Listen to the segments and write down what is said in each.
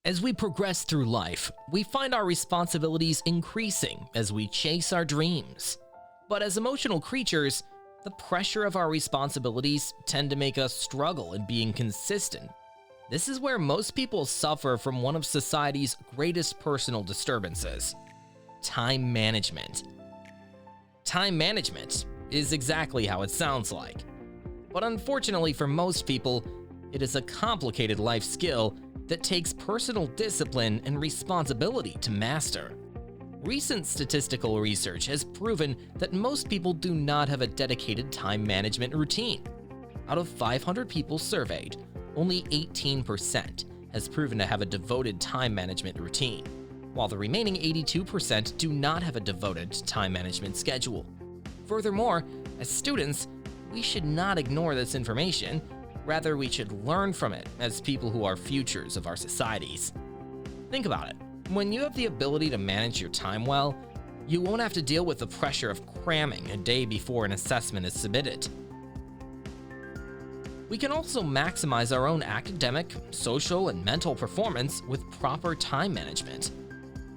As we progress through life, we find our responsibilities increasing as we chase our dreams. But as emotional creatures, the pressure of our responsibilities tend to make us struggle in being consistent. This is where most people suffer from one of society's greatest personal disturbances: time management. Time management is exactly how it sounds like. But unfortunately for most people, it is a complicated life skill that takes personal discipline and responsibility to master. Recent statistical research has proven that most people do not have a dedicated time management routine. Out of 500 people surveyed, only 18% has proven to have a devoted time management routine, while the remaining 82% do not have a devoted time management schedule. Furthermore, as students, we should not ignore this information. Rather, we should learn from it as people who are futures of our societies. Think about it. When you have the ability to manage your time well, you won't have to deal with the pressure of cramming a day before an assessment is submitted. We can also maximize our own academic, social, and mental performance with proper time management.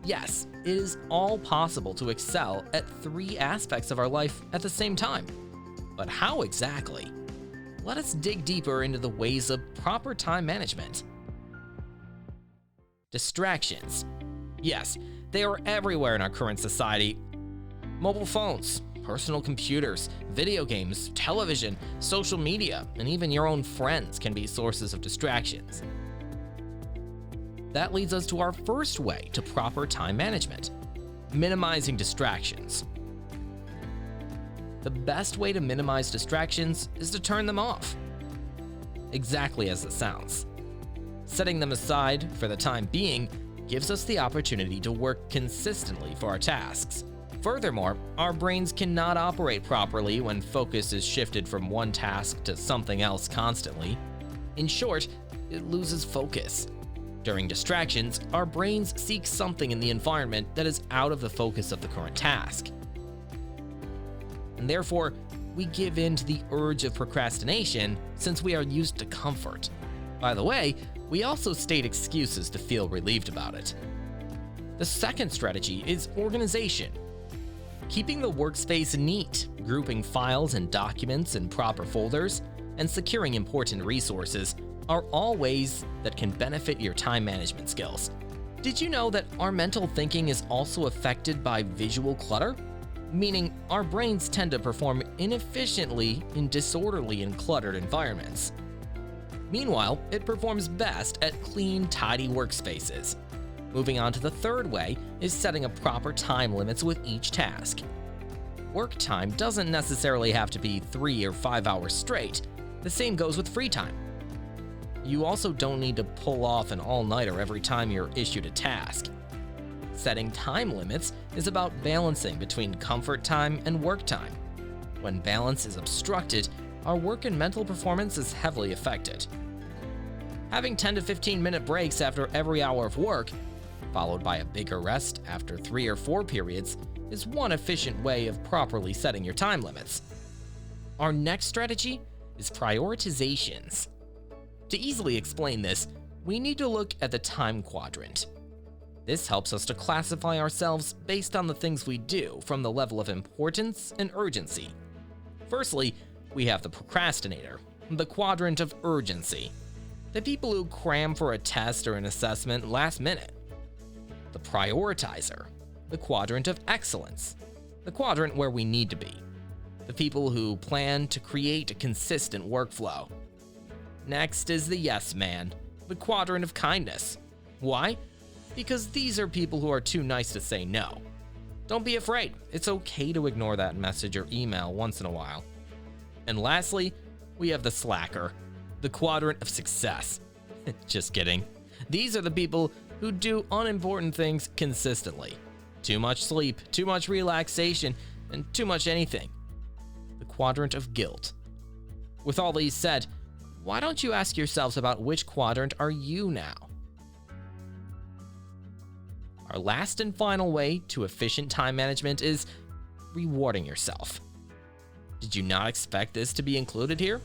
Yes, it is all possible to excel at 3 aspects of our life at the same time. But how exactly? Let us dig deeper into the ways of proper time management. Distractions. Yes, they are everywhere in our current society. Mobile phones, personal computers, video games, television, social media, and even your own friends can be sources of distractions. That leads us to our first way to proper time management: minimizing distractions. The best way to minimize distractions is to turn them off. Exactly as it sounds. Setting them aside for the time being gives us the opportunity to work consistently for our tasks. Furthermore, our brains cannot operate properly when focus is shifted from one task to something else constantly. In short, it loses focus. During distractions, our brains seek something in the environment that is out of the focus of the current task. And therefore, we give in to the urge of procrastination since we are used to comfort. By the way, we also state excuses to feel relieved about it. The second strategy is organization. Keeping the workspace neat, grouping files and documents in proper folders, and securing important resources are all ways that can benefit your time management skills. Did you know that our mental thinking is also affected by visual clutter? Meaning our brains tend to perform inefficiently in disorderly and cluttered environments. Meanwhile, it performs best at clean, tidy workspaces. Moving on to the third way is setting a proper time limits with each task. Work time doesn't necessarily have to be 3 or 5 hours straight. The same goes with free time. You also don't need to pull off an all-nighter every time you're issued a task. Setting time limits is about balancing between comfort time and work time. When balance is obstructed, our work and mental performance is heavily affected. Having 10 to 15-minute breaks after every hour of work, followed by a bigger rest after 3 or 4 periods, is one efficient way of properly setting your time limits. Our next strategy is prioritizations. To easily explain this, we need to look at the time quadrant. This helps us to classify ourselves based on the things we do from the level of importance and urgency. Firstly, we have the procrastinator, the quadrant of urgency. The people who cram for a test or an assessment last minute. The prioritizer, the quadrant of excellence, the quadrant where we need to be. The people who plan to create a consistent workflow. Next is the yes man, the quadrant of kindness. Why? Because these are people who are too nice to say no. Don't be afraid, it's okay to ignore that message or email once in a while. And lastly, we have the slacker, the quadrant of success. Just kidding. These are the people who do unimportant things consistently. Too much sleep, too much relaxation, and too much anything. The quadrant of guilt. With all these said, why don't you ask yourselves about which quadrant are you now? Our last and final way to efficient time management is rewarding yourself. Did you not expect this to be included here?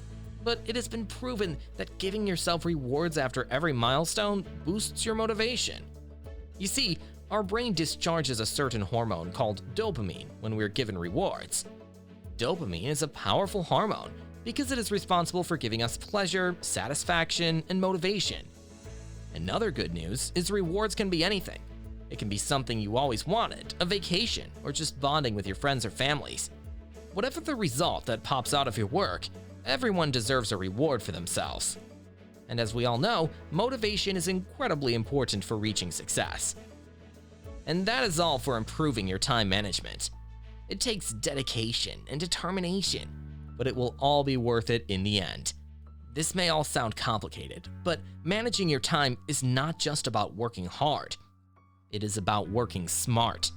but it has been proven that giving yourself rewards after every milestone boosts your motivation. You see, our brain discharges a certain hormone called dopamine when we're given rewards. Dopamine is a powerful hormone because it is responsible for giving us pleasure, satisfaction, and motivation. Another good news is rewards can be anything. It can be something you always wanted, a vacation, or just bonding with your friends or families. Whatever the result that pops out of your work, everyone deserves a reward for themselves. And as we all know, motivation is incredibly important for reaching success. And that is all for improving your time management. It takes dedication and determination, but it will all be worth it in the end. This may all sound complicated, but managing your time is not just about working hard. It is about working smart.